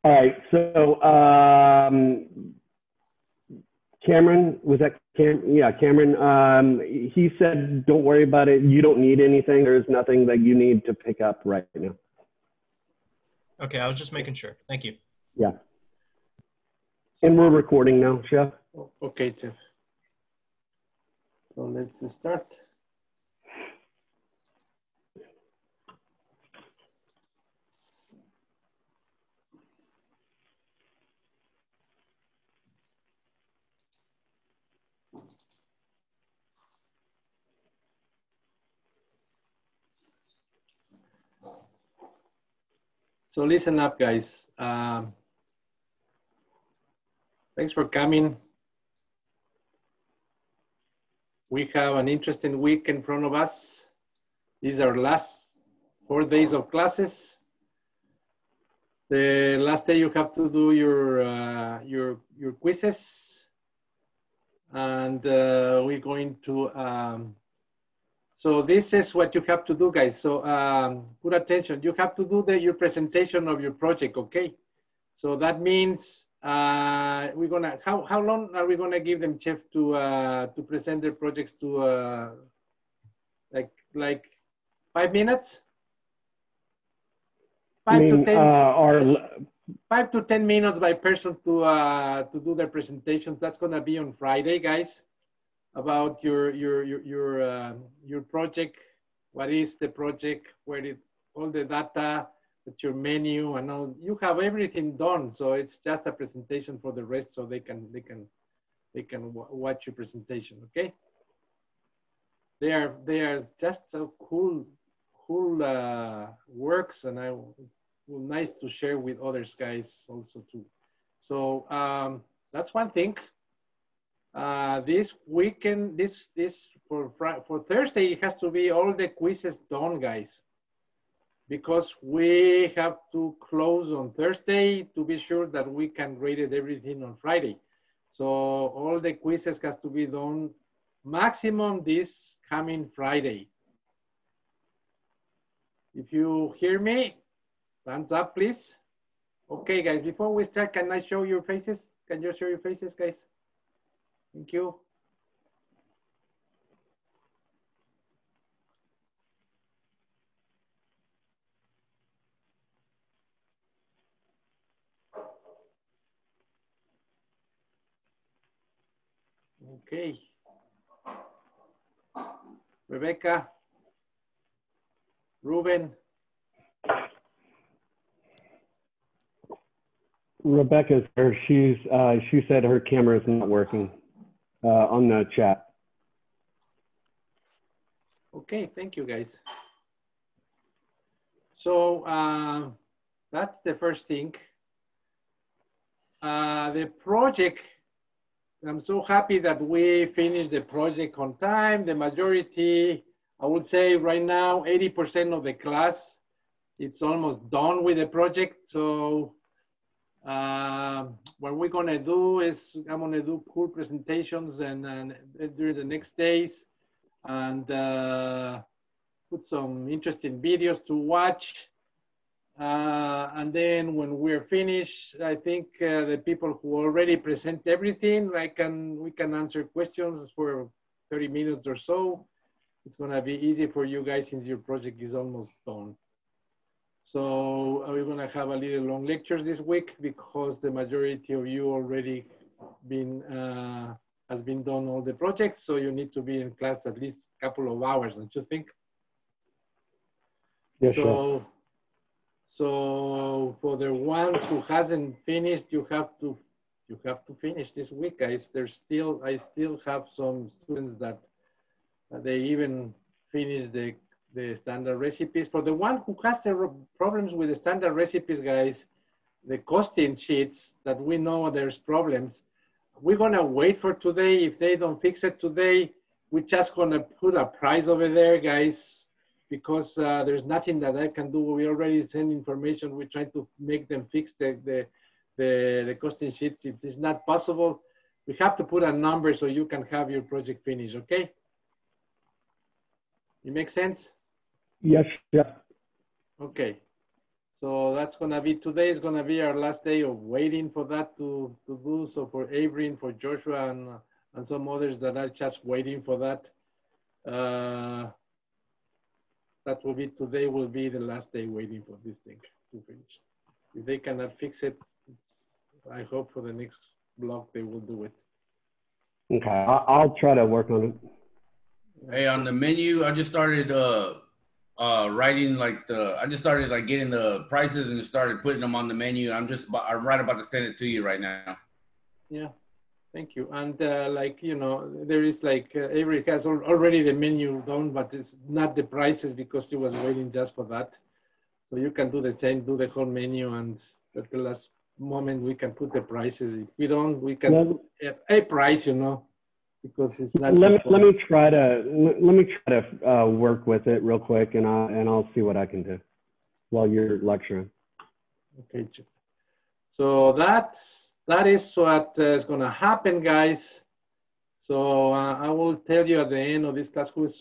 All right, so Cameron, was that Cameron? Yeah, Cameron, he said, don't worry about it. You don't need anything. There's nothing that you need to pick up right now. Okay, I was just making sure. Thank you. Yeah. And we're recording now, Chef. Okay, Jeff. So let's start. So listen up, guys. Thanks for coming. We have an interesting week in front of us. These are last 4 days of classes. The last day you have to do your quizzes, and we're going to. So this is what you have to do, guys. So put attention. You have to do your presentation of your project, okay? So that means we're gonna. How long are we gonna give them, Chef, to present their projects to? Like 5 minutes. 5 to 10. 5 to 10 minutes by person to do their presentations. That's gonna be on Friday, guys. About your project. What is the project? Where did all the data? With your menu and all, you have everything done. So it's just a presentation for the rest, so they can watch your presentation. Okay. They are just so cool works, and nice to share with others guys also too. So that's one thing. This weekend, for Thursday, it has to be all the quizzes done, guys, because we have to close on Thursday to be sure that we can grade everything on Friday. So all the quizzes has to be done maximum this coming Friday. If you hear me, thumbs up, please. Okay, guys, before we start, can I show your faces? Can you show your faces, guys? Thank you. Okay. Rebecca, Ruben. Rebecca's there. She said her camera is not working on the chat. Okay, thank you, guys. So that's the first thing. The project, I'm so happy that we finished the project on time. The majority, I would say right now, 80% of the class, it's almost done with the project. So what we're gonna do is, I'm gonna do cool presentations and during the next days, and put some interesting videos to watch. And then when we're finished, I think the people who already present everything, we can answer questions for 30 minutes or so. It's gonna be easy for you guys since your project is almost done. So we're gonna have a little long lectures this week because the majority of you already has been done all the projects. So you need to be in class at least a couple of hours, don't you think? Yes, sir. So for the ones who hasn't finished, you have to finish this week, guys. I still have some students that they even finish the standard recipes. For the one who has the problems with the standard recipes, guys, the costing sheets that we know there's problems, we're gonna wait for today. If they don't fix it today, we're just gonna put a price over there, guys, because there's nothing that I can do. We already send information. We're trying to make them fix the costing sheets. If it's not possible, we have to put a number so you can have your project finished, okay? It makes sense? Yes, yeah. Okay. So that's gonna be, today is gonna be our last day of waiting for that to do. So for Avery, for Joshua and some others that are just waiting for that, that will be, today will be the last day waiting for this thing to finish. If they cannot fix it, I hope for the next block they will do it. Okay, I'll try to work on it. Hey, on the menu, I just started writing I just started like getting the prices and started putting them on the menu. I'm right about to send it to you right now. Yeah, thank you. And like, you know, there is like, Avery has already the menu done, but it's not the prices because she was waiting just for that. So you can do the same, do the whole menu, and at the last moment we can put the prices. If we don't, we can have a price, you know, because it's not. Let me try to work with it real quick, and I'll see what I can do while you're lecturing. Okay. So that is what is going to happen, guys. So I will tell you at the end of this class who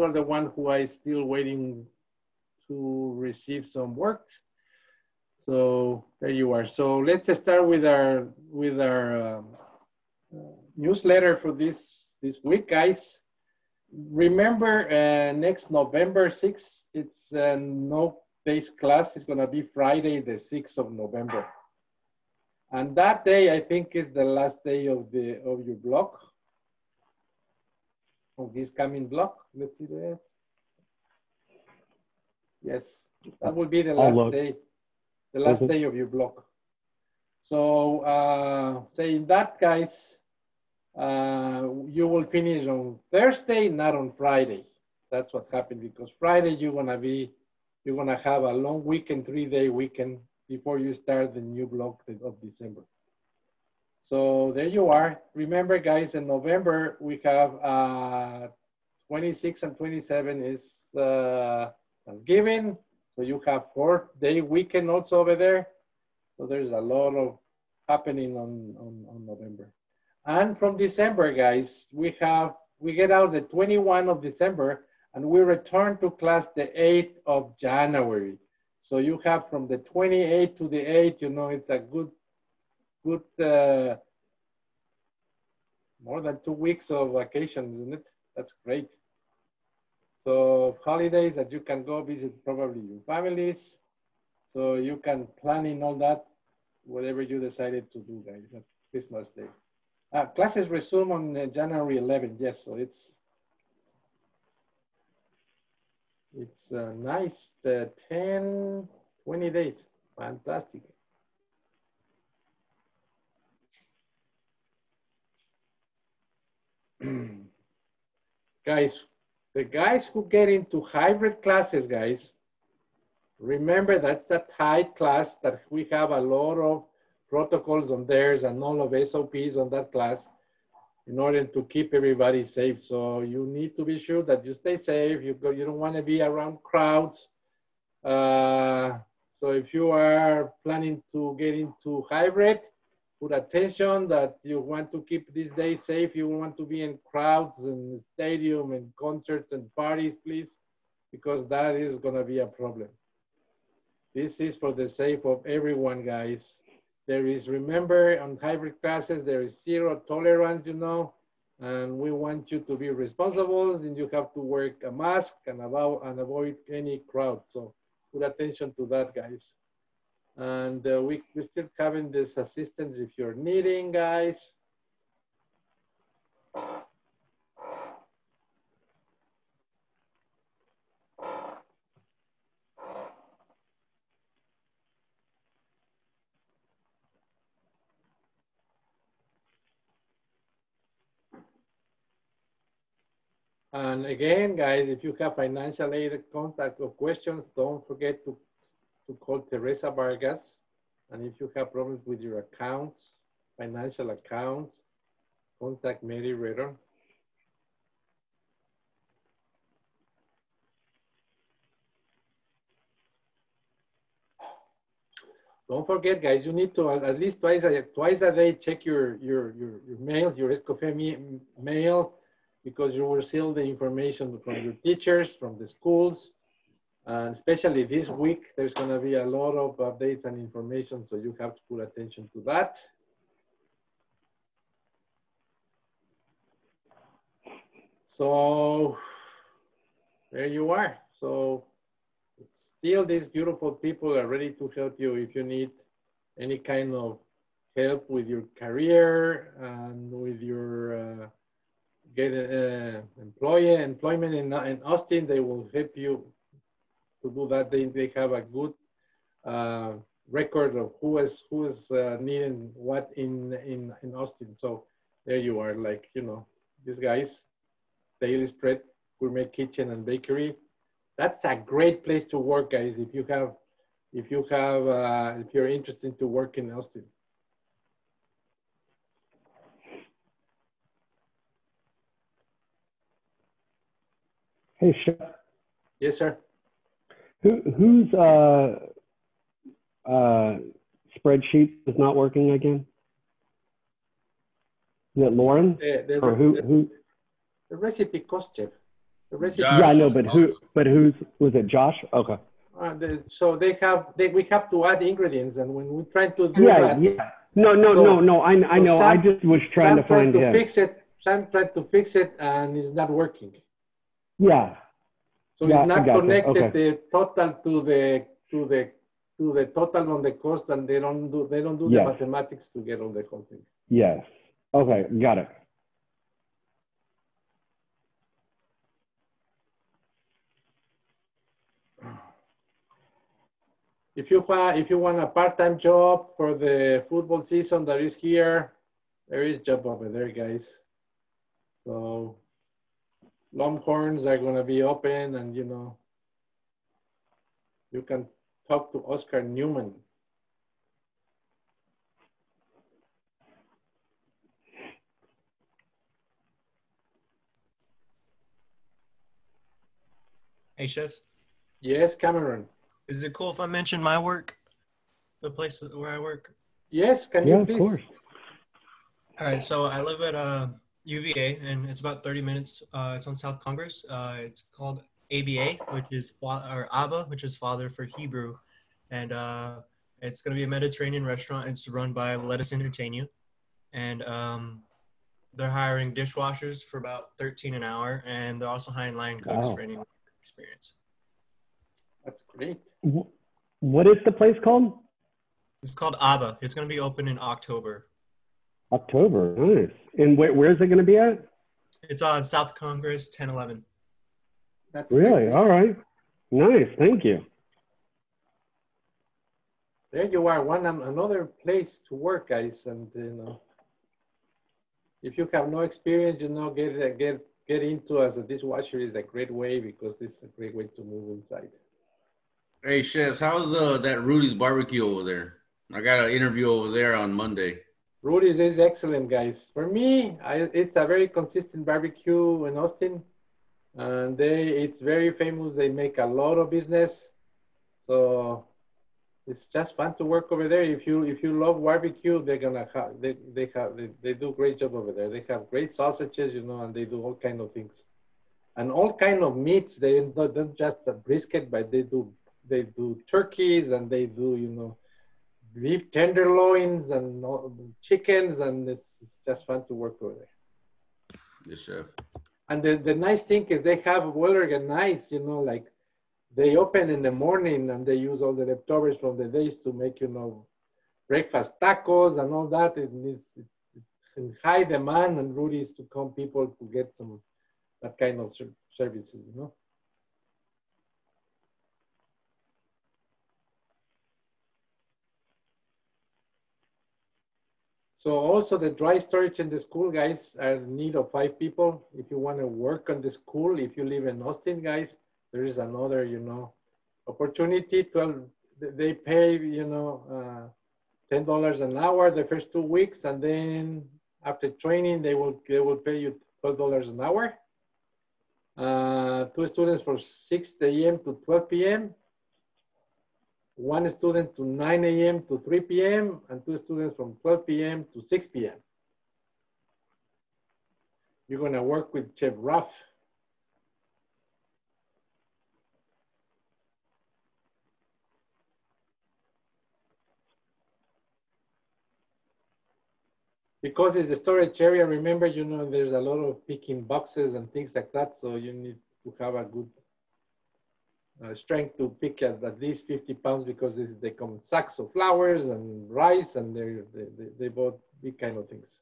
are the one who I still waiting to receive some work. So there you are. So let's start with our newsletter for this week, guys. Remember, next November 6th, it's a no-base class. It's gonna be Friday, the 6th of November. And that day, I think, is the last day of your block, of this coming block. Let's see this. Yes, that will be the last day, the last day of your block. So saying that, guys, you will finish on Thursday, not on Friday. That's what happened, because Friday you're gonna have a long weekend, 3-day weekend before you start the new block of December. So there you are. Remember, guys, in November we have 26 and 27 is Thanksgiving. So you have 4-day weekend also over there. So there's a lot of happening on November. And from December, guys, we get out the 21 of December and we return to class the 8th of January. So you have from the 28th to the 8th, you know, it's a good more than 2 weeks of vacation, isn't it? That's great. So holidays that you can go visit probably your families. So you can plan in all that, whatever you decided to do, guys, at Christmas Day. Classes resume on January 11th. Yes, so it's nice, 10, 20 days. Fantastic. Guys, the guys who get into hybrid classes, guys, remember that's a tight class that we have a lot of protocols on theirs and all of SOPs on that class in order to keep everybody safe. So you need to be sure that you stay safe. You don't want to be around crowds. So if you are planning to get into hybrid, put attention that you want to keep this day safe. You want to be in crowds and stadium and concerts and parties, please, because that is going to be a problem. This is for the sake of everyone, guys. There is, remember, on hybrid classes, there is 0 tolerance, you know, and we want you to be responsible, and you have to wear a mask and avoid any crowd. So put attention to that, guys. And we're still having this assistance if you're needing, guys. And again, guys, if you have financial aid contact or questions, don't forget to call Teresa Vargas. And if you have problems with your accounts, financial accounts, contact Mary Ritter. Don't forget, guys, you need to at least twice a day check your mail, your Escofé mail, because you will receive the information from your teachers, from the schools, And especially this week, there's going to be a lot of updates and information, so you have to put attention to that. So there you are. So still, these beautiful people are ready to help you if you need any kind of help with your career and with your employment in Austin. They will help you to do that. They have a good record of who is needing what in Austin. So there you are, like, you know, these guys, Daily Spread Gourmet Kitchen and Bakery. That's a great place to work, guys. If you're interested to work in Austin. Hey, Chef. Yes, sir. Whose spreadsheet is not working again? Is it Lauren? Or who? The recipe cost, Chef. The recipe. Josh. Yeah, I know, but who's, was it Josh? Okay. So we have to add ingredients, and when we try to do Yeah, that. yeah. No, I know. I just was trying to find him. Sam tried to fix it, and it's not working. Yeah. So Yeah, it's not connected okay. the total to the total on the cost, and they don't do Yes. the mathematics to get on the whole thing. Yes. Okay, got it. If you want a part-time job for the football season that is here, there is job over there, guys. So Longhorns are going to be open, and you know, you can talk to Oscar Newman. Hey, chefs. Yes, Cameron. Is it cool if I mention my work? The place where I work? Yes, can Yeah, you please? of course. All right, so I live at UVA, and it's about 30 minutes. It's on South Congress. It's called ABA, which is Abba, which is Father for Hebrew, and it's going to be a Mediterranean restaurant. It's run by Let Us Entertain You, and they're hiring dishwashers for about $13 an hour, and they're also hiring line cooks for anyone with experience. That's great. What is the place called? It's called Abba. It's going to be open in October. October, nice. And where is it going to be at? It's on South Congress, 1011. That's Really? great. All right. Nice. Thank you. There you are, another place to work, guys. And you know, if you have no experience, you know, get into as a dishwasher is a great way, because it's a great way to move inside. Hey, chefs, how's that Rudy's barbecue over there? I got an interview over there on Monday. Rudy's is excellent, guys. For me, it's a very consistent barbecue in Austin, and it's very famous. They make a lot of business, so it's just fun to work over there. If you love barbecue, they're gonna have they do a great job over there. They have great sausages, you know, and they do all kind of things, and all kind of meats. They don't just a brisket, but they do turkeys, and they do, you know, beef tenderloins and chickens, and it's just fun to work over there. Yes, chef. And the nice thing is they have well organized, you know, like they open in the morning and they use all the leftovers from the days to make, you know, breakfast tacos and all that. It's in high demand, and Rudy's to come people to get some that kind of services, you know. So also the dry storage in the school, guys, are in need of 5 people. If you want to work on the school, if you live in Austin, guys, there is another, you know, opportunity. They pay, you know, $10 an hour the first 2 weeks, and then after training, they will pay you $12 an hour. 2 students from 6 a.m. to 12 p.m. 1 student to 9 a.m. to 3 p.m. and 2 students from 12 p.m. to 6 p.m. You're gonna work with Chef Ruff. because it's the storage area, remember, you know, there's a lot of picking boxes and things like that. So you need to have a good strength to pick at least 50 pounds because they come in sacks of flours and rice, and they both big kind of things.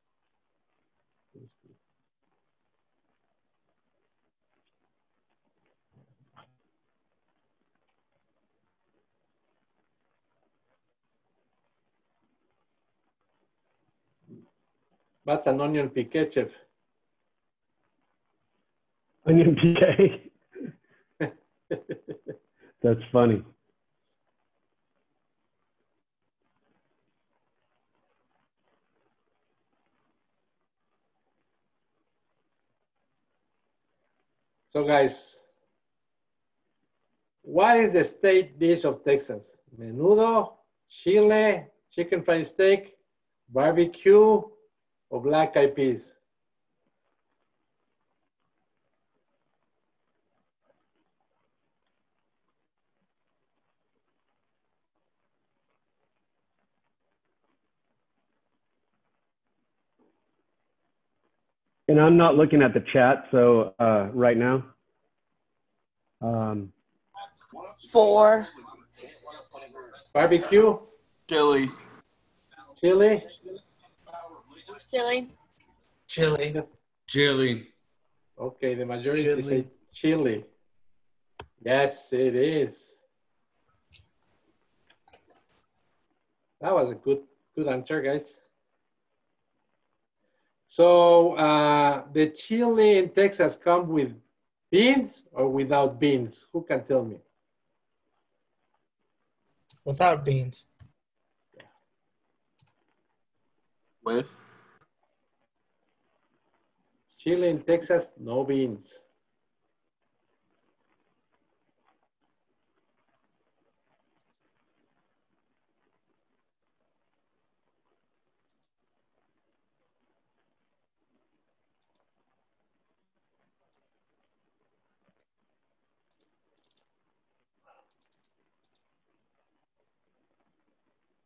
That's an onion piqué, chef. Onion piqué. That's funny. So guys, what is the state dish of Texas? Menudo, chile, chicken fried steak, barbecue, or black eyed peas? And I'm not looking at the chat, so right now. 4. Barbecue, Chili. chili, Chili. Chili. Chili. okay, the majority Chili. say chili. Yes, it is. That was a good answer, guys. So the chili in Texas come with beans or without beans? Who can tell me? Without beans. With. Chili in Texas, no beans.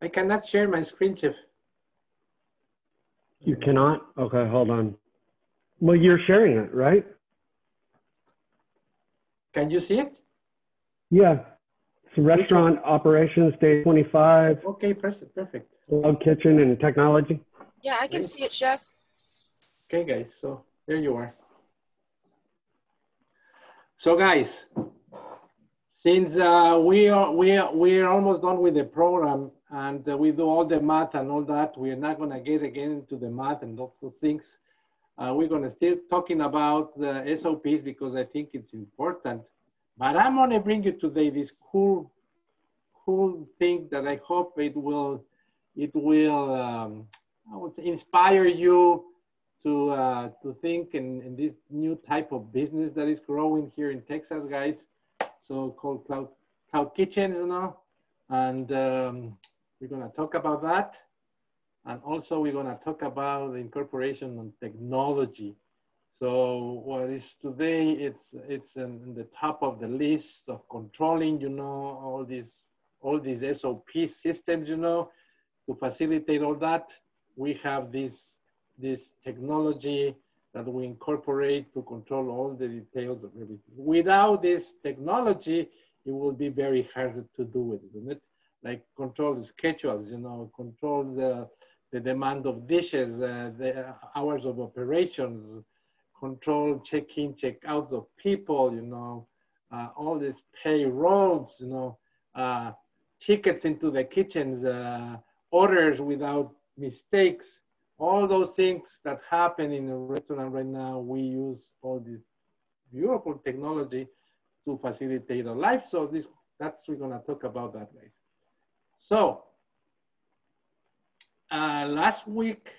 I cannot share my screen, Chef. You cannot? Okay, hold on. Well, you're sharing it, right? Can you see it? Yeah. So restaurant operations, day 25, Okay, perfect. cloud kitchen and technology. Yeah, I can see it, Chef. Okay, guys, so there you are. So, guys, since we are almost done with the program and we do all the math and all that, we are not going to get again into the math and lots of things. We're going to still talking about the SOPs because I think it's important. But I'm going to bring you today this cool thing that I hope it will I would say inspire you to think in this new type of business that is growing here in Texas, guys. So called cloud kitchens, you know, and we're going to talk about that. And also we're going to talk about the incorporation of technology. So what is today, it's in the top of the list of controlling, you know, all these SOP systems, you know, to facilitate all that. We have this technology that we incorporate to control all the details of everything. Without this technology, it will be very hard to do it, isn't it? Like control the schedules, you know, control the demand of dishes, the hours of operations, control check-in, check-outs of people, you know, all these payrolls, you know, tickets into the kitchens, orders without mistakes, all those things that happen in a restaurant right now. We use all this beautiful technology to facilitate our life. So we're gonna talk about that, guys. So last week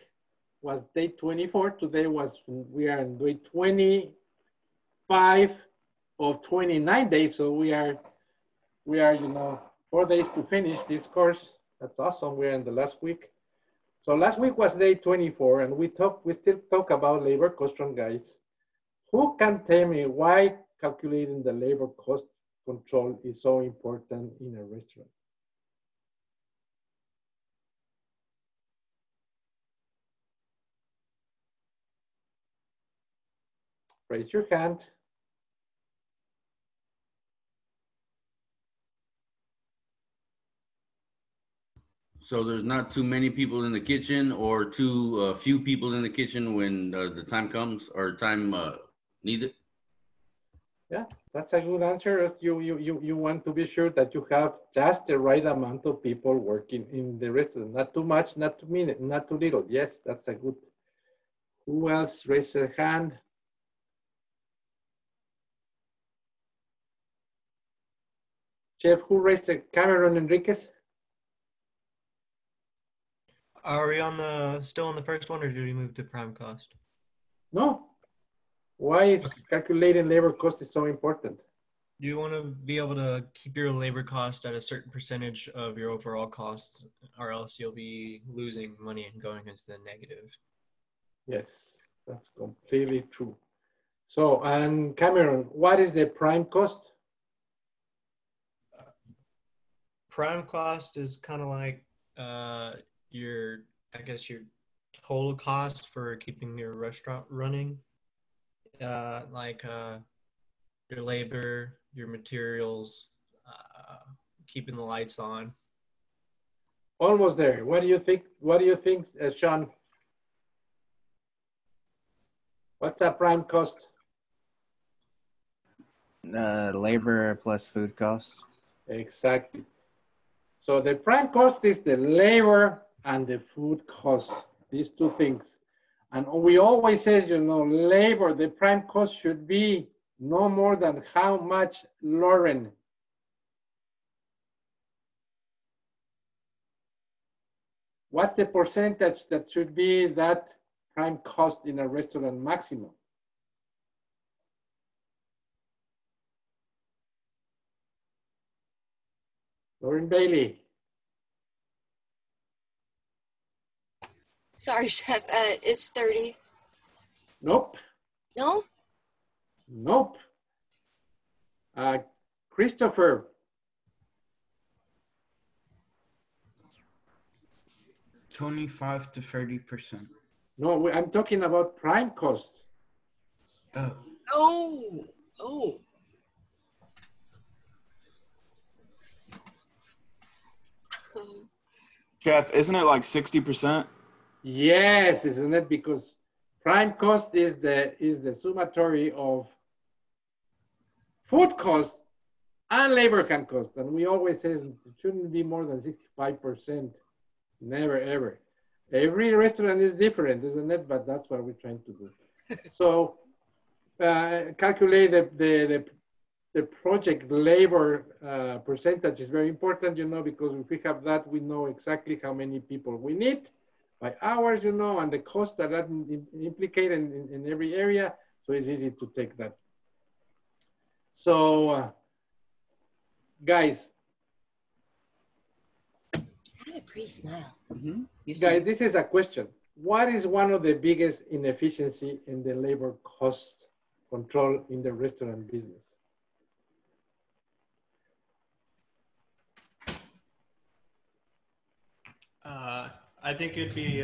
was day 24. Today we are in day 25 of 29 days. So we are, you know, 4 days to finish this course. That's awesome. We're in the last week. So last week was day 24, and we still talk about labor cost run, guys. Who can tell me why calculating the labor cost control is so important in a restaurant? Raise your hand. So there's not too many people in the kitchen or too few people in the kitchen when the time comes or time needs it? Yeah, that's a good answer. You want to be sure that you have just the right amount of people working in the restaurant. Not too much, not too many, not too little. Yes, that's a good. Who else raised their hand? Chef, who raised the Cameron Enriquez? Are we still on the first one, or did we move to prime cost? No. Why is calculating labor cost is so important? Do you want to be able to keep your labor cost at a certain percentage of your overall cost, or else you'll be losing money and going into the negative? Yes, that's completely true. So, and Cameron, what is the prime cost? Prime cost is kind of like your total cost for keeping your restaurant running, like your labor, your materials, keeping the lights on. Almost there. What do you think? What do you think, Sean? What's that prime cost? Labor plus food costs. Exactly. So the prime cost is the labor and the food cost, these two things. And we always say, labor, the prime cost should be no more than how much, Lauren? What's the percentage that should be that prime cost in a restaurant maximum? Lauren Bailey. Sorry, Chef. It's 30. Nope. No? Nope. Christopher. 25 to 30%. No, I'm talking about prime cost. Oh. Oh. Oh. Chef, isn't it like 60%? Yes, isn't it? Because prime cost is the summatory of food cost and labor can cost. And we always say it shouldn't be more than 65%. Never, ever. Every restaurant is different, isn't it? But that's what we're trying to do. So calculate the project labor percentage is very important, because if we have that, we know exactly how many people we need by hours, and the cost that implicate in every area. So it's easy to take that. So, guys. I have a pretty smile. Mm-hmm. Guys, this is a question. What is one of the biggest inefficiency in the labor cost control in the restaurant business? I think it'd be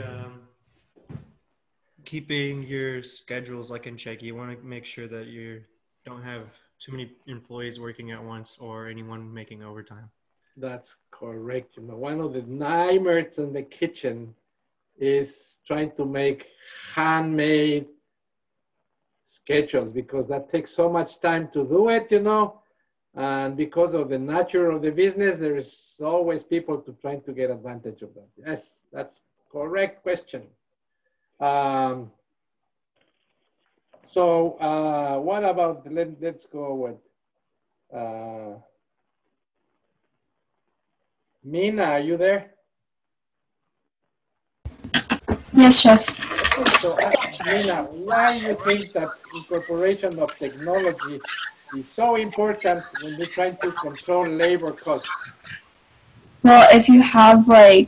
keeping your schedules in check. You want to make sure that you don't have too many employees working at once or anyone making overtime. That's correct. One of the nightmares in the kitchen is trying to make handmade schedules, because that takes so much time to do it, and because of the nature of the business, there's always people trying to get advantage of that. Yes, that's correct question. So what about, let's go with Mina, are you there? Yes, Chef. So, Mina, why do you think that incorporation of technology is so important when we're trying to control labor costs? Well, if you have a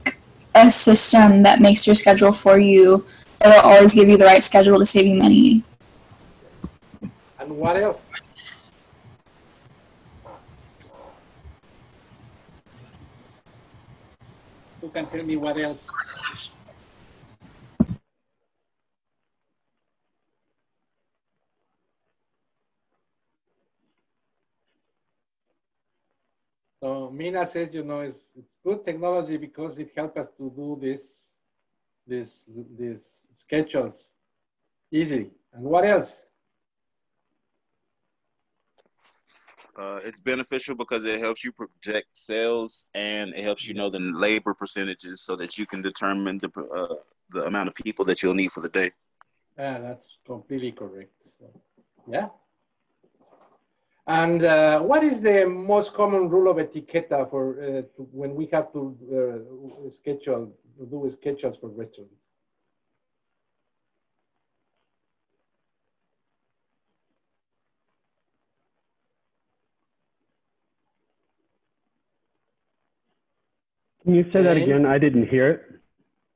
system that makes your schedule for you, it will always give you the right schedule to save you money. And what else? Who can tell me what else? Marina says, you know, it's good technology because it helps us to do these schedules easy. And what else? It's beneficial because it helps you project sales and it helps you know the labor percentages so that you can determine the amount of people that you'll need for the day. Yeah, that's completely correct. So, yeah. And what is the most common rule of etiquette for when we have to do schedules for restaurants? Can you say that again? I didn't hear it.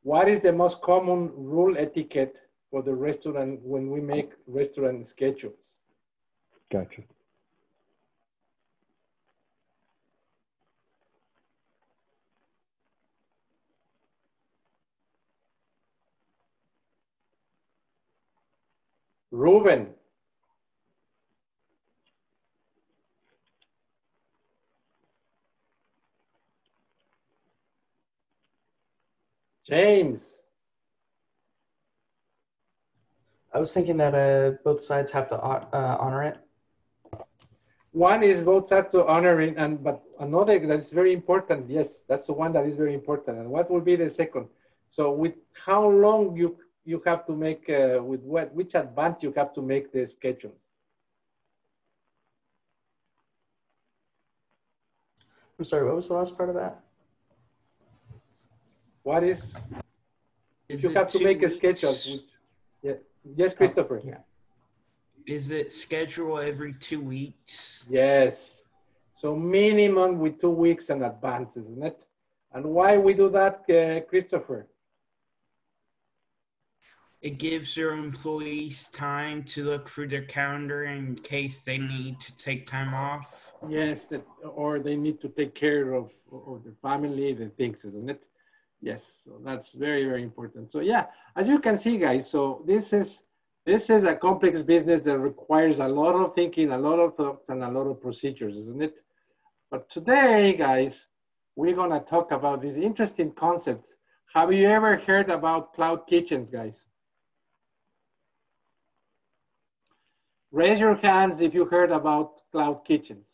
What is the most common rule etiquette for the restaurant when we make restaurant schedules? Gotcha. Ruben. James. I was thinking that both sides have to honor it. One is both sides to honor it, but another that is very important. Yes, that's the one that is very important. And what will be the second? So with how long you have to make, with which advance you have to make the schedules? I'm sorry, what was the last part of that? What is you have to make a schedule? Yeah. Yes, Christopher. Yeah. Is it schedule every 2 weeks? Yes. So minimum with 2 weeks in advance, isn't it? And why we do that, Christopher? It gives your employees time to look through their calendar in case they need to take time off. Yes, or they need to take care of their family, the things, isn't it? Yes, so that's very, very important. So yeah, as you can see, guys, so this is a complex business that requires a lot of thinking, a lot of thoughts, and a lot of procedures, isn't it? But today, guys, we're gonna talk about these interesting concepts. Have you ever heard about cloud kitchens, guys? Raise your hands if you heard about cloud kitchens.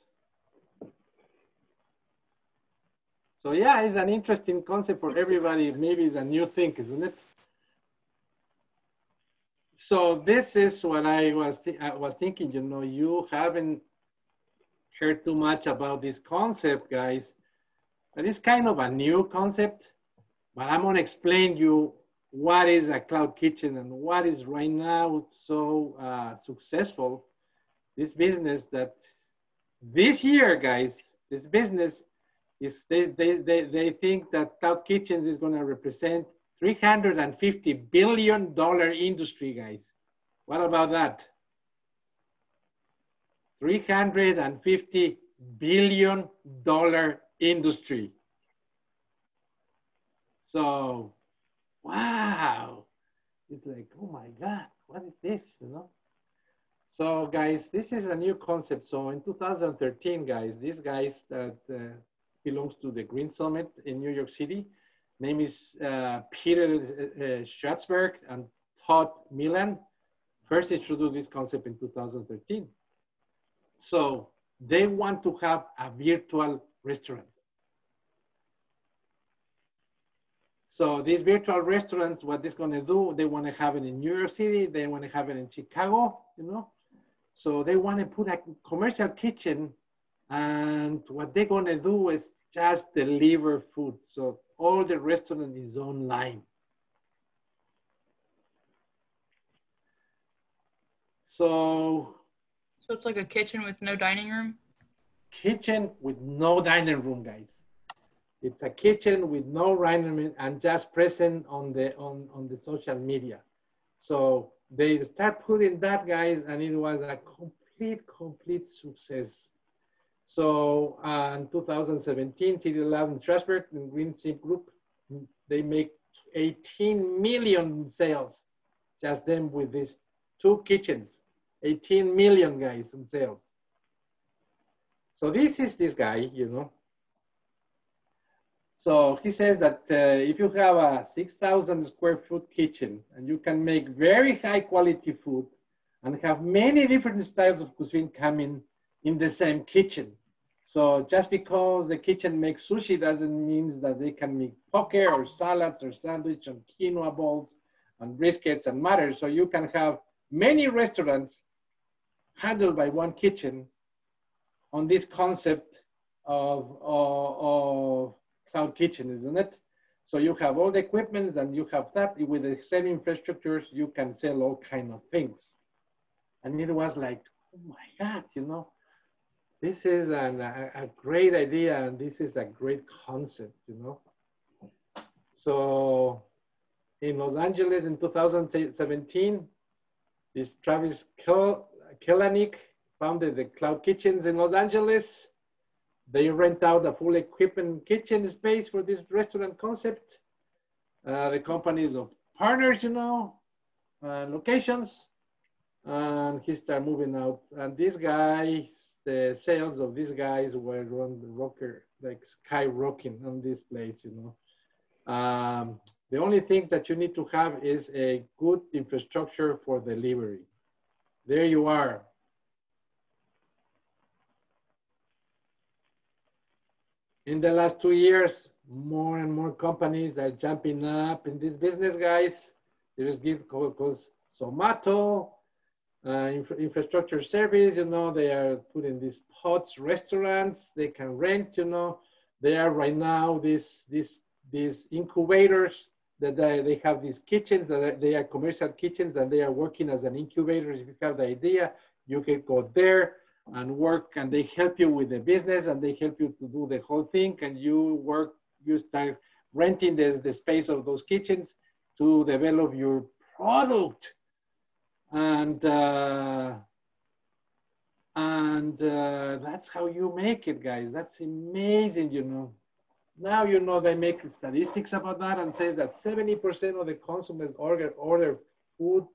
So yeah, it's an interesting concept for everybody. Maybe it's a new thing, isn't it? So this is what I was thinking, you know, you haven't heard too much about this concept, guys. But it's kind of a new concept, but I'm gonna explain you what is a cloud kitchen and what is right now so successful. This business that this year, guys, this business is, they think that cloud kitchens is gonna represent $350 billion industry, guys. What about that? $350 billion industry. So, wow. It's like, oh my God, what is this, you know? So guys, this is a new concept. So in 2013, guys, these guys that belongs to the Green Summit in New York City, name is Peter Schatzberg and Todd Milan, first introduced this concept in 2013. So they want to have a virtual restaurant. So these virtual restaurants, what they're gonna do, they wanna have it in New York City, they wanna have it in Chicago, you know? So they wanna put a commercial kitchen, and what they're gonna do is just deliver food. So all the restaurant is online. So it's like a kitchen with no dining room? Kitchen with no dining room, guys. It's a kitchen with no dining room and just present on the social media. So they start putting that, guys, and it was a complete success. So in 2017, City Lab in Strasbourg and Green Sim Group, they make 18 million sales, just them with these 2 kitchens, 18 million, guys, in sales. So this is this guy, you know, So he says that if you have a 6,000 square foot kitchen and you can make very high quality food and have many different styles of cuisine coming in the same kitchen. So just because the kitchen makes sushi doesn't mean that they can make poke or salads or sandwich and quinoa balls and briskets and matters. So you can have many restaurants handled by one kitchen on this concept of cloud kitchen, isn't it? So you have all the equipment and you have that. With the same infrastructures, you can sell all kind of things. And it was like, oh my God, you know, this is a great idea and this is a great concept, you know. So in Los Angeles in 2017, this Travis Kalanick founded the Cloud Kitchens in Los Angeles. They rent out a full equipment kitchen space for this restaurant concept. The companies of partners, you know, locations, and he started moving out. And these guys, the sales of these guys were on the rocker, like skyrocketing on this place, you know. The only thing that you need to have is a good infrastructure for delivery. There you are. In the last 2 years, more and more companies are jumping up in this business, guys. There is because Zomato, infrastructure service, you know, they are putting these pods, restaurants, they can rent, you know. They are right now these incubators that they have these kitchens, that they are commercial kitchens and they are working as an incubator. If you have the idea, you can go there and work and they help you with the business and they help you to do the whole thing and you start renting the space of those kitchens to develop your product. And that's how you make it, guys. That's amazing, you know. Now, you know, they make statistics about that and says that 70% of the consumers order food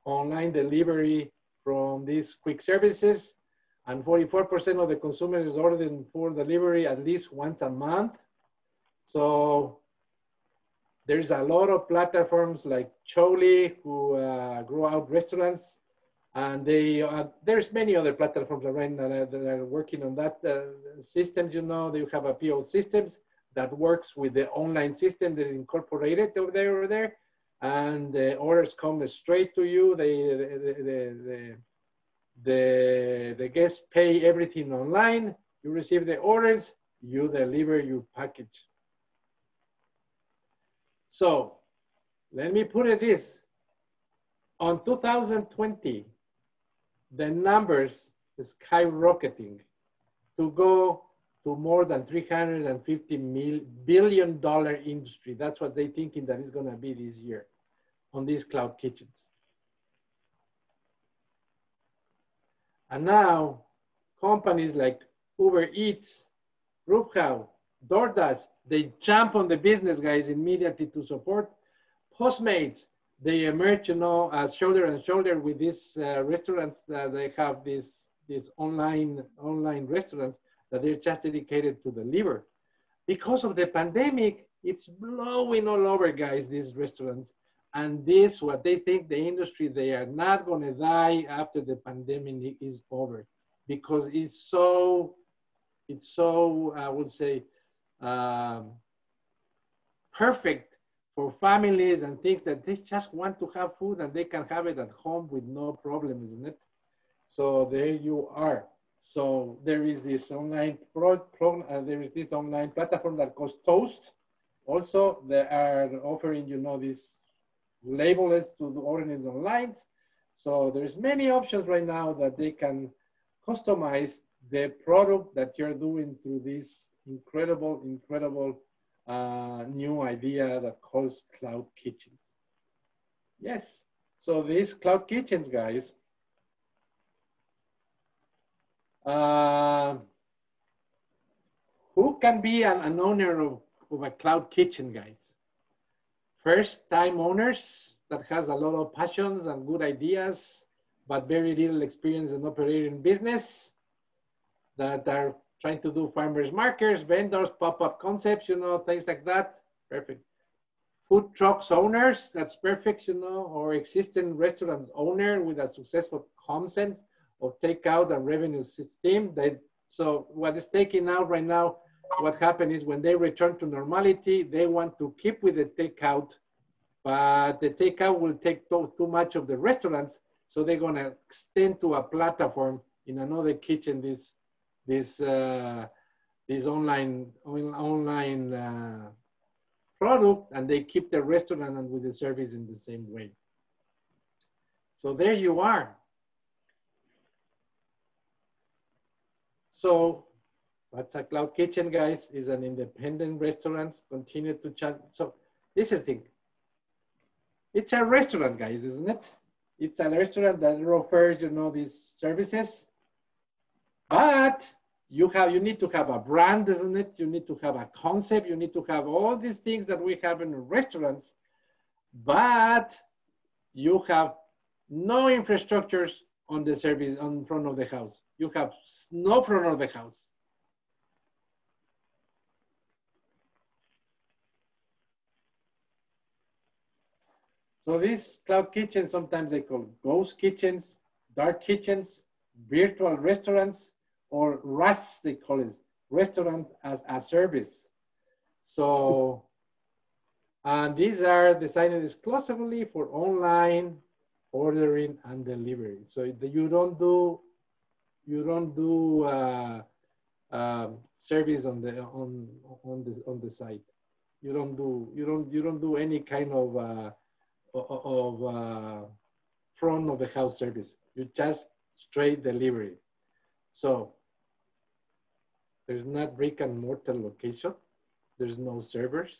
online delivery from these quick services, and 44% of the consumers ordering food delivery at least once a month. So there's a lot of platforms like Choli who grow out restaurants, and there's many other platforms around that are working on that systems. You know, they have a PO systems that works with the online system that is incorporated over there, and the orders come straight to you. The guests pay everything online. You receive the orders, you deliver your package. So let me put it this. On 2020, the numbers is skyrocketing to go to more than $350 billion industry. That's what they're thinking that is going to be this year on these cloud kitchens. And now companies like Uber Eats, Grubhub, DoorDash, they jump on the business, guys, immediately to support. Postmates, they emerge, you know, as shoulder and shoulder with these restaurants that they have these online restaurants that they're just dedicated to deliver. Because of the pandemic, it's blowing all over, guys, these restaurants. And this, what they think the industry, they are not going to die after the pandemic is over, because it's so I would say, perfect for families and things that they just want to have food and they can have it at home with no problem, isn't it? So there you are. So there is this online online platform that calls Toast. Also, they are offering, you know, these labels to the ordering online. So there's many options right now that they can customize the product that you're doing through this incredible new idea that calls cloud kitchens. Yes, so these cloud kitchens, guys, who can be an owner of a cloud kitchen, guys? First-time owners that has a lot of passions and good ideas, but very little experience in operating business, that are trying to do farmers markets, vendors, pop-up concepts, you know, things like that. Perfect. Food trucks owners, that's perfect, you know, or existing restaurants owner with a successful concept of takeout and revenue system. So what is taking out right now, what happened is when they return to normality, they want to keep with the takeout, but the takeout will take too much of the restaurants. So they're gonna extend to a platform in another kitchen, this online product, and they keep the restaurant and with the service in the same way. So there you are. So what's a cloud kitchen, guys? Is an independent restaurant, continue to chat. So this is the thing. It's a restaurant, guys, isn't it? It's a restaurant that offers, you know, these services, but you need to have a brand, isn't it? You need to have a concept. You need to have all these things that we have in restaurants, but you have no infrastructures on the service on front of the house. You have no front of the house. So these cloud kitchens, sometimes they call ghost kitchens, dark kitchens, virtual restaurants, or RAS, they call it, restaurant as a service. So, and these are designed exclusively for online ordering and delivery. So you don't do service on the site. You don't do any kind of front of the house service. You just straight delivery. So there's not brick and mortar location. There's no servers.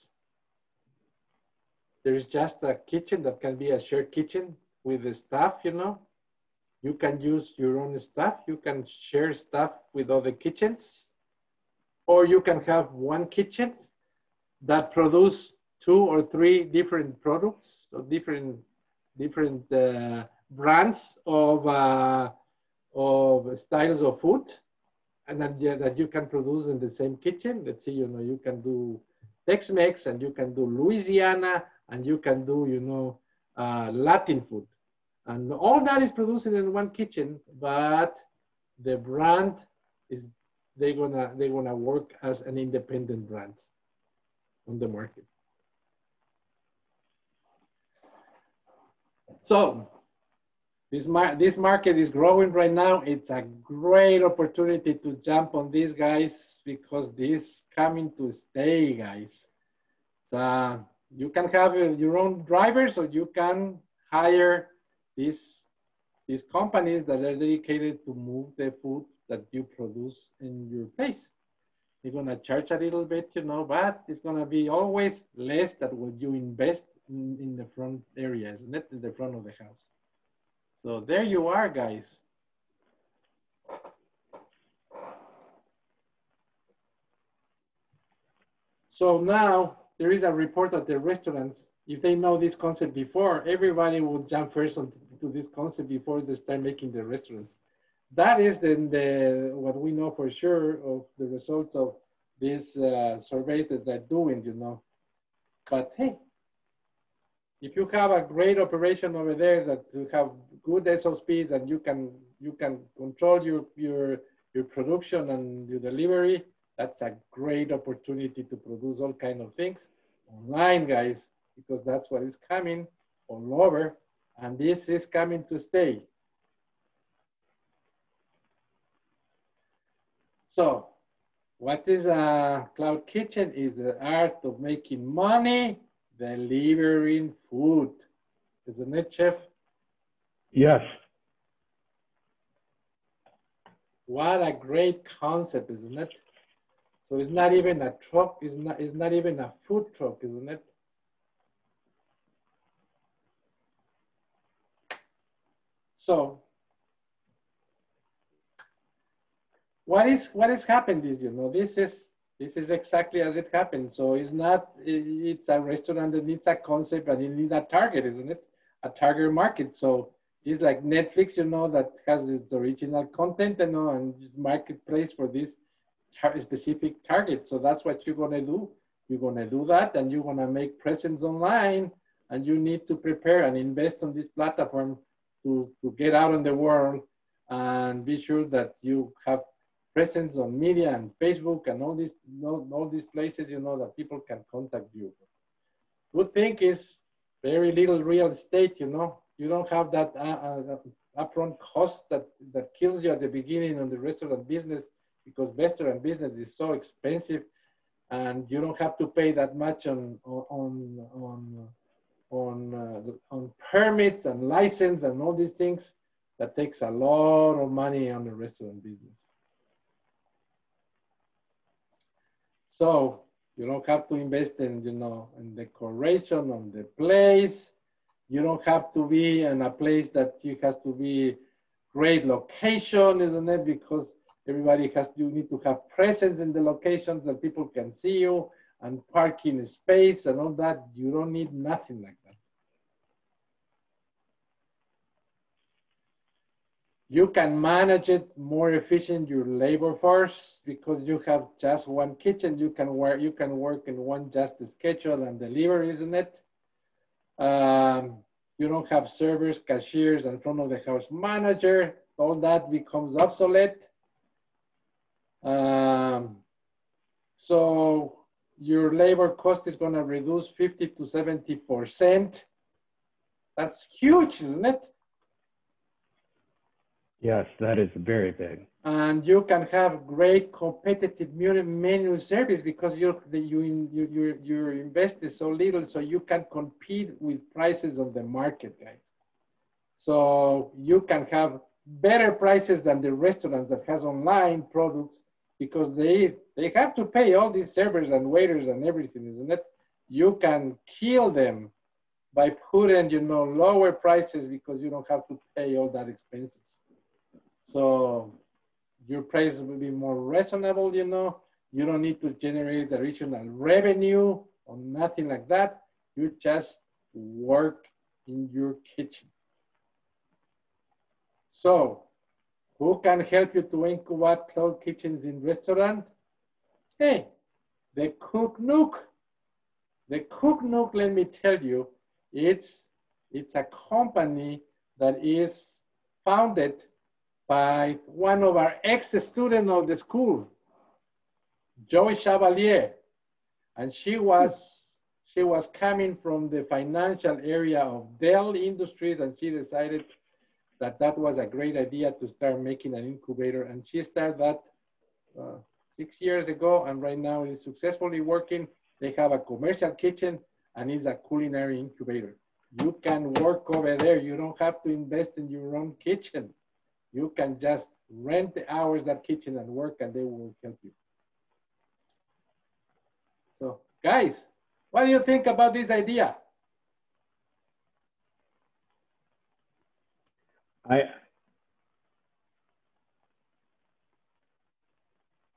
There's just a kitchen that can be a shared kitchen with the staff, you know. You can use your own staff. You can share stuff with other kitchens. Or you can have one kitchen that produce 2 or 3 different products, or different brands of styles of food, and then that you can produce in the same kitchen. Let's see, you know, you can do Tex-Mex, and you can do Louisiana, and you can do, you know, Latin food, and all that is produced in one kitchen. But the brand is they're gonna work as an independent brand on the market. So this market is growing right now. It's a great opportunity to jump on these guys, because this coming to stay, guys. So you can have your own drivers, or you can hire these companies that are dedicated to move the food that you produce in your place. You're gonna charge a little bit, you know, but it's gonna be always less than what you invest in the front area, isn't it? In the front of the house. So there you are, guys. So now there is a report that the restaurants, if they know this concept before, everybody will jump first to this concept before they start making the restaurants. That is then what we know for sure of the results of these surveys that they're doing, you know. But hey, if you have a great operation over there, that you have good SOPs, and you can control your production and your delivery, that's a great opportunity to produce all kinds of things online, guys, because that's what is coming all over, and this is coming to stay. So what is a cloud kitchen? Is the art of making money delivering food. Isn't it, Chef? Yes. What a great concept, isn't it? So it's not even a truck, it's not even a food truck, isn't it? So what is happened is, you know, this is exactly as it happened. So it's a restaurant that needs a concept, and it needs a target, isn't it? A target market. So it's like Netflix, you know, that has its original content, you know, and this marketplace for this specific target. So that's what you're gonna do. You're gonna do that, and you're gonna make presence online, and you need to prepare and invest on this platform to get out in the world and be sure that you have presence on media and Facebook and all these places, you know, that people can contact you. Good thing is very little real estate, you know. You don't have that upfront cost that kills you at the beginning on the restaurant business, because restaurant business is so expensive, and you don't have to pay that much on permits and license and all these things. That takes a lot of money on the restaurant business. So you don't have to invest in, you know, in decoration on the place. You don't have to be in a place that it has to be great location, isn't it? Because everybody you need to have presence in the locations that people can see you, and parking space and all that. You don't need nothing like that. You can manage it more efficient, your labor force, because you have just one kitchen. You can work in one just schedule and deliver, isn't it? You don't have servers, cashiers, and front of the house manager. All that becomes obsolete. So your labor cost is going to reduce 50 to 70%. That's huge, isn't it? Yes, that is very big. And you can have great competitive menu service because you invested so little, so you can compete with prices on the market, guys. So you can have better prices than the restaurant that has online products, because they have to pay all these servers and waiters and everything, isn't it? You can kill them by putting, you know, lower prices, because you don't have to pay all that expenses. So your price will be more reasonable, you know. You don't need to generate additional revenue or nothing like that. You just work in your kitchen. So who can help you to incubate cloud kitchens in restaurant? Hey, the Cook Nook. The Cook Nook, let me tell you, it's a company that is founded by one of our ex-students of the school, Joy Chevalier. And she was coming from the financial area of Dell Industries, and she decided that that was a great idea to start making an incubator. And she started that 6 years ago, and right now it's successfully working. They have a commercial kitchen, and it's a culinary incubator. You can work over there. You don't have to invest in your own kitchen. You can just rent the hours that kitchen and work, and they will help you. So guys, what do you think about this idea?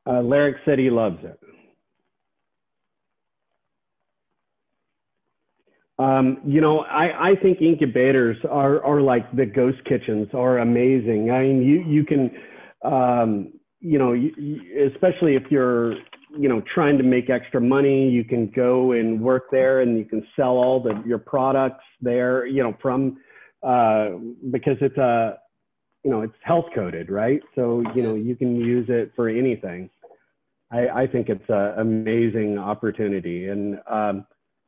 Larry said he loves it. You know, I think incubators are like the ghost kitchens are amazing. I mean, you can, you know, especially if you're, you know, trying to make extra money, you can go and work there, and you can sell all your products there, you know, from, because it's you know, it's health coded, right? So, you know, you can use it for anything. I think it's an amazing opportunity. And,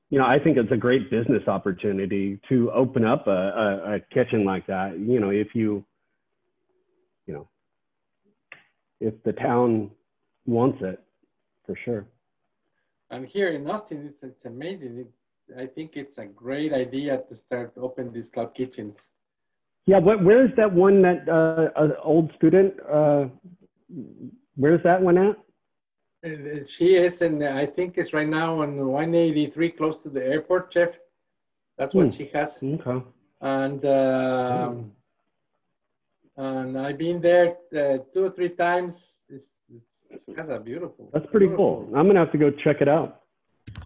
you know, I think it's a great business opportunity to open up a kitchen like that. You know, if you know, if the town wants it, for sure. And here in Austin, it's amazing. I think it's a great idea to start open these cloud kitchens. Yeah, where's that one that old student? Where's that one at? She is in, I think it's right now on 183, close to the airport, Jeff. That's what she has. Okay. And I've been there 2 or 3 times. That's a beautiful. That's pretty cool. I'm gonna have to go check it out.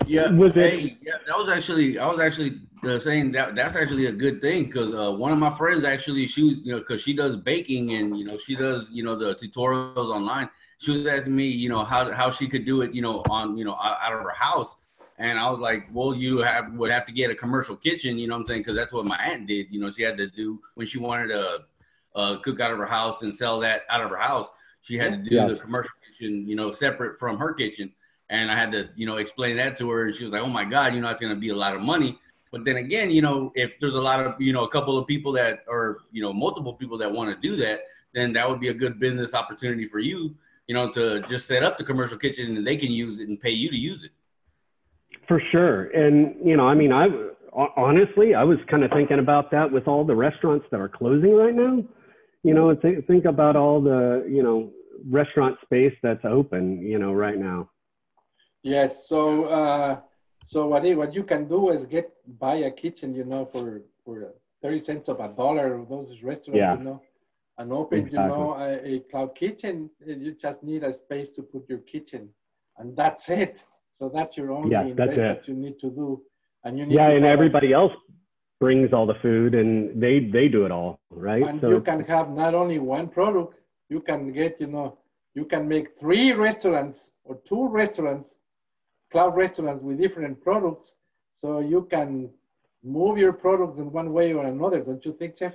Yeah. Yeah, that was actually, I was actually saying that's actually a good thing, because one of my friends actually, she, you know, because she does baking, and you know, she does, you know, the tutorials online. she was asking me, you know, how she could do it, you know, on, you know, out of her house. And I was like, well, would have to get a commercial kitchen, you know what I'm saying? Because that's what my aunt did. You know, she had to do when she wanted to cook out of her house and sell that out of her house. She had to do the commercial kitchen, you know, separate from her kitchen. And I had to, you know, explain that to her. And she was like, oh my God, you know, it's going to be a lot of money. But then again, you know, if there's a lot of, you know, a couple of people that, or, you know, multiple people that want to do that, then that would be a good business opportunity for you, you know, to just set up the commercial kitchen and they can use it and pay you to use it. For sure. And, you know, I mean, honestly, I was kind of thinking about that with all the restaurants that are closing right now. You know, think about all the, you know, restaurant space that's open, you know, right now. Yes. So, so what you can do is buy a kitchen, you know, for 30 cents of a dollar of those restaurants, you know, and open, you know, a cloud kitchen. You just need a space to put your kitchen, and that's it. So that's your only investment you need to do. And you need and everybody else brings all the food and they do it all, right? And so you can have not only one product, you can get, you know, you can make 3 restaurants or 2 restaurants, cloud restaurants with different products. So you can move your products in one way or another, don't you think, Jeff?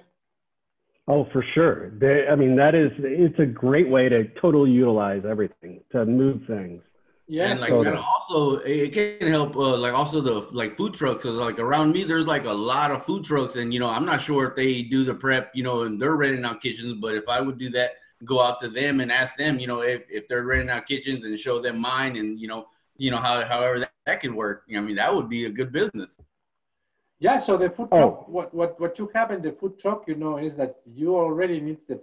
Oh, for sure. I mean, it's a great way to totally utilize everything, to move things. Yeah, and like and also it can help like also the like food trucks, because like around me there's like a lot of food trucks, and you know, I'm not sure if they do the prep, you know, and they're renting out kitchens, but if I would do that, go out to them and ask them, you know, if they're renting out kitchens and show them mine, and you know however that could work. I mean, that would be a good business. Yeah, so the food truck, what you have in the food truck, you know, is that you already need the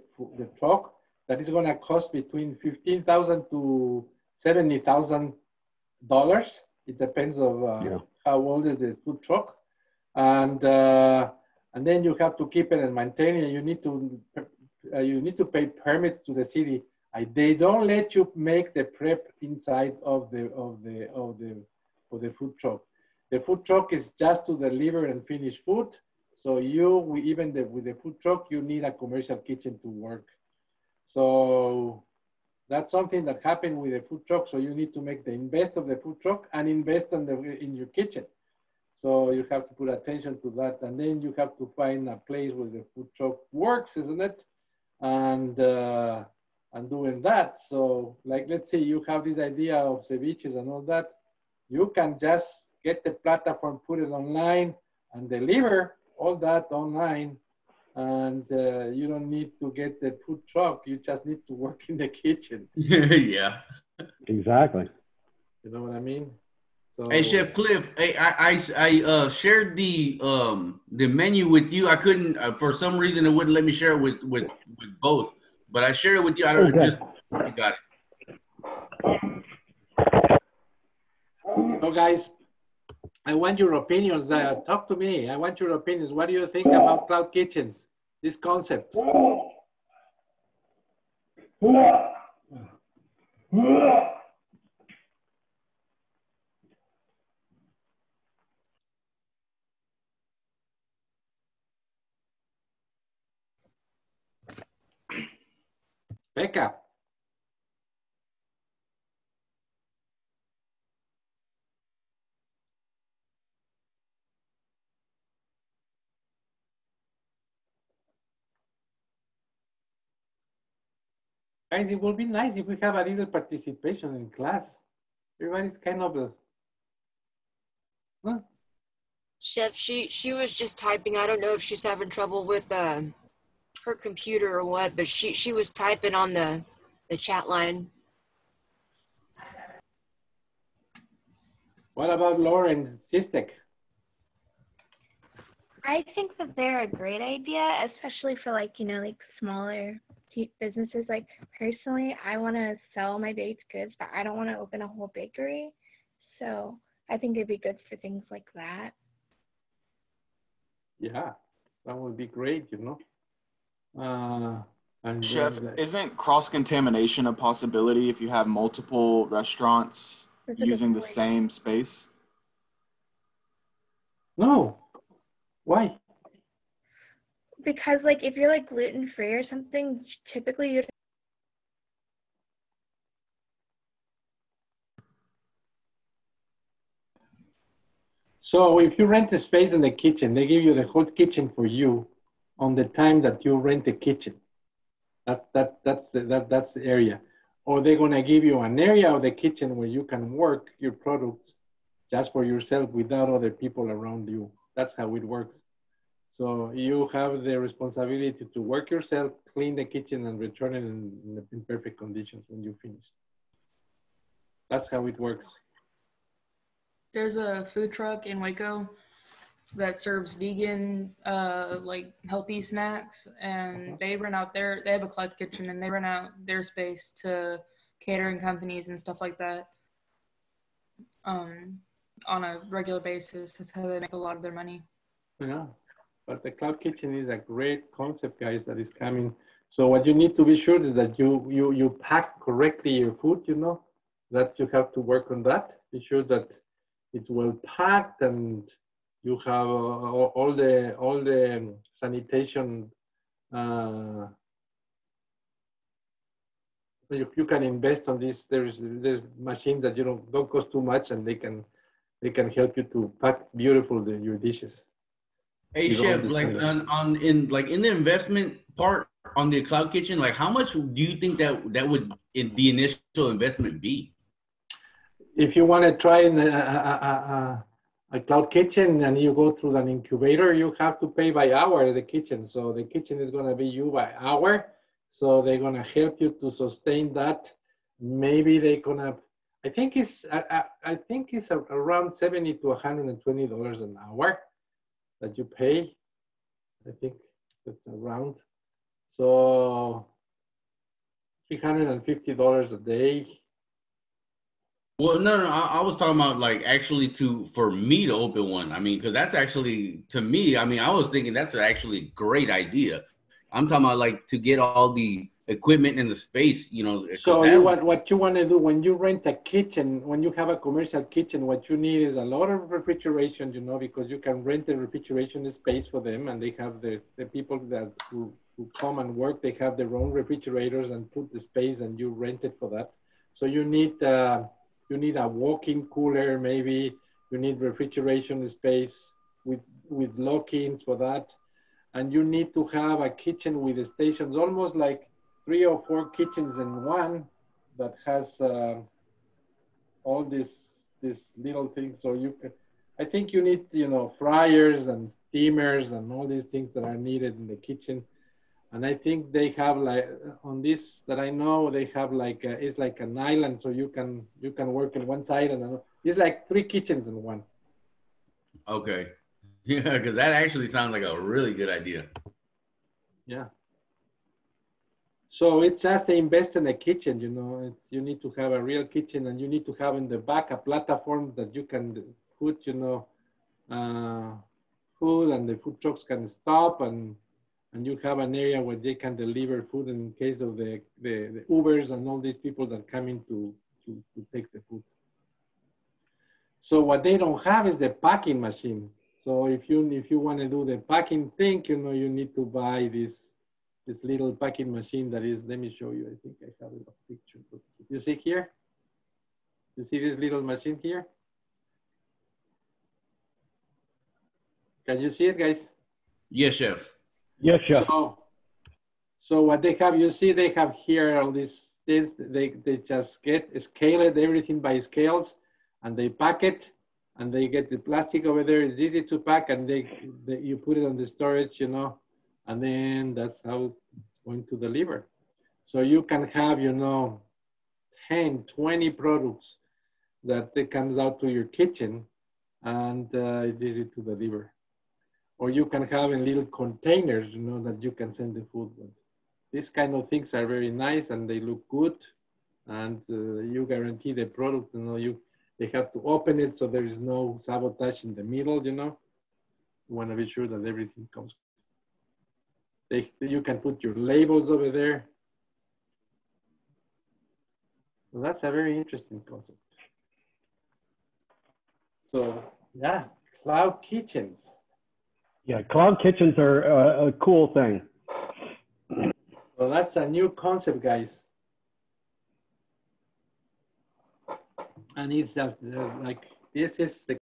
truck that is going to cost between $15,000 to $70,000. It depends of how old is the food truck, and then you have to keep it and maintain it. You need to pay permits to the city. They don't let you make the prep inside of the food truck. The food truck is just to deliver and finish food. So with the food truck, you need a commercial kitchen to work. So that's something that happened with the food truck. So you need to make the invest of the food truck and invest in your kitchen. So you have to put attention to that. And then you have to find a place where the food truck works, isn't it? And doing that. So like, let's say you have this idea of ceviches and all that. You can just get the platform, put it online and deliver all that online. And you don't need to get the food truck. You just need to work in the kitchen. Yeah. Exactly. You know what I mean? So, hey, Chef Cliff, hey, I shared the menu with you. I couldn't, for some reason, it wouldn't let me share it with both. But I shared it with you. I don't know, you got it. So guys, I want your opinions. Talk to me. I want your opinions. What do you think about cloud kitchens? This concept. Becca. Guys, it would be nice if we have a little participation in class. Everybody's kind of Chef, she was just typing. I don't know if she's having trouble with her computer or what, but she was typing on the chat line. What about Lauren Sistek? I think that they're a great idea, especially for like smaller businesses. Like personally, I want to sell my baked goods, but I don't want to open a whole bakery. So I think it'd be good for things like that. Yeah, that would be great, And Chef, isn't cross-contamination a possibility if you have multiple restaurants using the same space? No. Why? Because like if you're like gluten-free or something, typically you'd So if you rent a space in the kitchen, they give you the whole kitchen for you on the time that you rent the kitchen. That's the area. Or they're gonna give you an area of the kitchen where you can work your products just for yourself without other people around you. That's how it works. So you have the responsibility to work yourself, clean the kitchen, and return it in perfect conditions when you finish. That's how it works. There's a food truck in Waco that serves vegan, like healthy snacks, and they have a cloud kitchen, and they rent out their space to catering companies and stuff like that on a regular basis. That's how they make a lot of their money. Yeah, but the cloud kitchen is a great concept, guys, that is coming. So what you need to be sure is that you pack correctly your food, you know, that you have to work on that. Be sure that it's well packed and you have all the sanitation. You can invest on this. There's machines that don't cost too much, and they can help you to pack beautiful your dishes. Hey Chef, like in the investment part on the cloud kitchen, like how much do you think that would the initial investment be? If you want to try a cloud kitchen and you go through an incubator, you have to pay by hour the kitchen. So the kitchen is going to be you by hour. So they're going to help you to sustain that. Maybe they're going to, I think it's around $70 to $120 an hour that you pay. I think that's around. So $350 a day. Well, no, I was talking about like actually for me to open one. I mean, because that's actually, to me, I mean, I was thinking that's actually a great idea. I'm talking about like to get all the equipment in the space, you know. So what you want to do when you rent a kitchen, when you have a commercial kitchen, what you need is a lot of refrigeration, you know, because you can rent the refrigeration space for them, and they have the people that who come and work, they have their own refrigerators and put the space, and you rent it for that. So you need a walk-in cooler, maybe you need refrigeration space with lock-ins for that. And you need to have a kitchen with the stations, almost like 3 or 4 kitchens in one that has all these little things. So I think you need, you know, fryers and steamers and all these things that are needed in the kitchen. And I think they have like on this that I know they have like it's like an island, so you can work in one side and it's like 3 kitchens in one. Okay, yeah, because that actually sounds like a really good idea. Yeah. So it's just to invest in a kitchen, you know. You need to have a real kitchen, and you need to have in the back a platform that you can put, you know, food, and the food trucks can stop and you have an area where they can deliver food in case of the Ubers and all these people that come in to take the food. So what they don't have is the packing machine. So if you want to do the packing thing, you know, you need to buy this little packing machine that is, let me show you. I think I have a picture. You see here? You see this little machine here? Can you see it, guys? Yes, Chef. Yes, Chef. So what they have, you see, they have here all these things. They just scale it, everything by scales, and they pack it, and they get the plastic over there. It's easy to pack, and you put it on the storage, you know, and then that's how it's going to deliver. So you can have, you know, 10, 20 products that it comes out to your kitchen, and it's easy to deliver. Or you can have in little containers, you know, that you can send the food with. These kind of things are very nice, and they look good, and you guarantee the product, you know, they have to open it so there is no sabotage in the middle, you know. You want to be sure that everything comes. You can put your labels over there. So that's a very interesting concept. So yeah, cloud kitchens. Yeah, cloud kitchens are a cool thing. So that's a new concept, guys. And it's just like, this is the